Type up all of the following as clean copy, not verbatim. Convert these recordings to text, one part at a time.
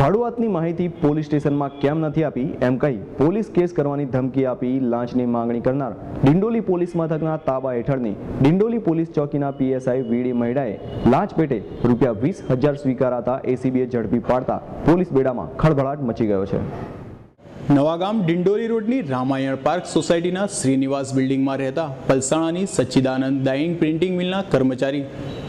ભાડુઆતની માહિતી પોલીસ સ્ટેશનમાં કેમ નથી આપી એમ કહી પોલીસ કેસ કરવાની ધમકી આપી લાંચની માંગણી કરનાર ડિંડોલી પોલીસ મથકના તાબા હેઠળની ડિંડોલી પોલીસ ચોકીના પીએસઆઈ વીડી મહિડાએ લાંચ પેટે ₹20,000 સ્વીકારાતા એસીબીએ ઝડપી પાડતા પોલીસ બેડામાં ખળભળાટ મચી ગયો છે। નવાગામ ડિંડોલી રોડની રામાયણ પાર્ક સોસાયટીના શ્રીનિવાસ બિલ્ડિંગમાં રહેતા પલસાણાની સચ્ચિદાનંદ ડાઇંગ પ્રિન્ટિંગ મિલના કર્મચારી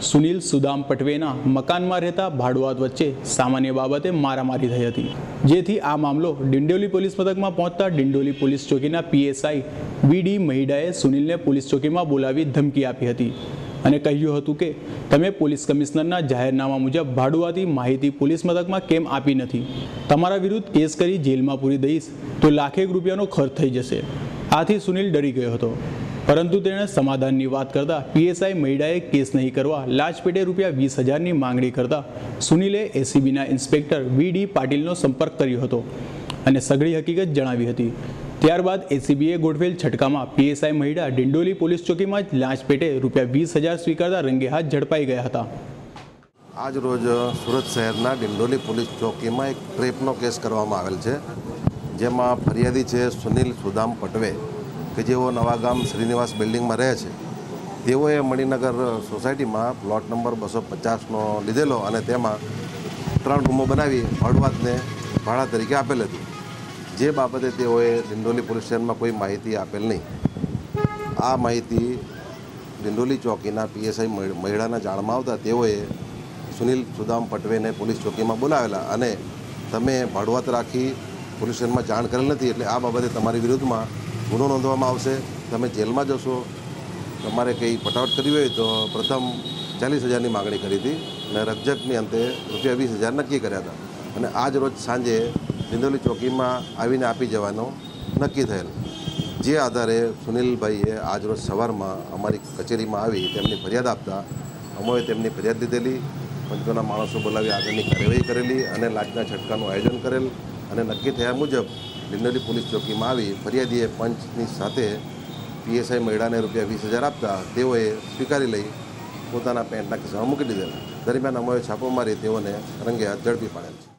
સુનિલ સુદામ પટવેના મકાનમાં રહેતા ભાડુઆત વચ્ચે સામાન્ય બાબતે મારામારી થઈ હતી, જેથી આ મામલો ડિંડોલી પોલીસ મથકમાં પહોંચતા ડિંડોલી પોલીસ ચોકીના પીએસઆઈ વીડી મહિડાએ સુનિલને પોલીસ ચોકીમાં બોલાવી ધમકી આપી હતી અને કહ્યું હતું કે તમે પોલીસ કમિશનરના જાહેરનામા મુજબ ભાડુઆતી માહિતી પોલીસ મથકમાં કેમ આપી નથી, તમારા વિરુદ્ધ કેસ કરી જેલમાં પૂરી દઈશ તો લાખેક રૂપિયાનો ખર્ચ થઈ જશે। આથી સુનિલ ડરી ગયો હતો, પરંતુ તેણે સમાધાનની વાત કરતા પીએસઆઈ મહિડાએ કેસ નહીં કરવા લાંચ પેટે ₹20,000ની માંગણી કરતા સુનિલે એસીબીના ઇન્સ્પેક્ટર વીડી પાટીલનો સંપર્ક કર્યો હતો અને સઘળી હકીકત જણાવી હતી। ત્યારબાદ એસીબીએ ગોઠવેલ છટકામાં પીએસઆઈ મહિડા ડિંડોલી પોલીસ ચોકીમાં જ લાંચ પેટે ₹20,000 સ્વીકારતા રંગે હાથ ઝડપાઈ ગયા હતા। આજ રોજ સુરત શહેરના ડિંડોલી પોલીસ ચોકીમાં એક ટ્રેપનો કેસ કરવામાં આવેલ છે, જેમાં ફરિયાદી છે સુનિલ સુદામ પટવે કે જેઓ નવાગામ શ્રીનિવાસ બિલ્ડિંગમાં રહે છે। તેઓએ મણિનગર સોસાયટીમાં પ્લોટ નંબર 250નો લીધેલો અને તેમાં 3 રૂમો બનાવી ભાડુઆતને ભાડા તરીકે આપેલ હતી, જે બાબતે તેઓએ ડિંડોલી પોલીસ સ્ટેશનમાં કોઈ માહિતી આપેલ નહીં। આ માહિતી ડિંડોલી ચોકીના પીએસઆઈ મહિડાના જાણમાં આવતા તેઓએ સુનિલ સુદામ પટવેને પોલીસ ચોકીમાં બોલાવેલા અને તમે ભાડુઆત રાખી પોલીસ સ્ટેશનમાં જાણ કરેલ નથી, એટલે આ બાબતે તમારી વિરુદ્ધમાં ગુનો નોંધવામાં આવશે, તમે જેલમાં જશો। તમારે કંઈ પટાવટ કરવી હોય તો પ્રથમ 40,000ની માગણી કરી હતી અને રકજકની અંતે ₹20,000 નક્કી કર્યા હતા અને આજ રોજ સાંજે ડિંડોલી ચોકીમાં આવીને આપી જવાનો નક્કી થયેલ, જે આધારે સુનિલભાઈએ આજરોજ સવારમાં અમારી કચેરીમાં આવી તેમની ફરિયાદ આપતા અમોએ તેમની ફરિયાદ લીધેલી, પંચોના માણસો બોલાવી આગળની કાર્યવાહી કરેલી અને લાંચના છટકાનું આયોજન કરેલ અને નક્કી થયા મુજબ ડિંડોલી પોલીસ ચોકીમાં આવી ફરિયાદીએ પંચની સાથે પીએસઆઈ મહિડાને ₹20,000 આપતા તેઓએ સ્વીકારી લઈ પોતાના પેન્ટના ખિસ્સામાં મૂકી દીધેલા। દરમિયાન અમોએ છાપો મારી તેઓને રંગે હાથ ઝડપી પાડેલ છે।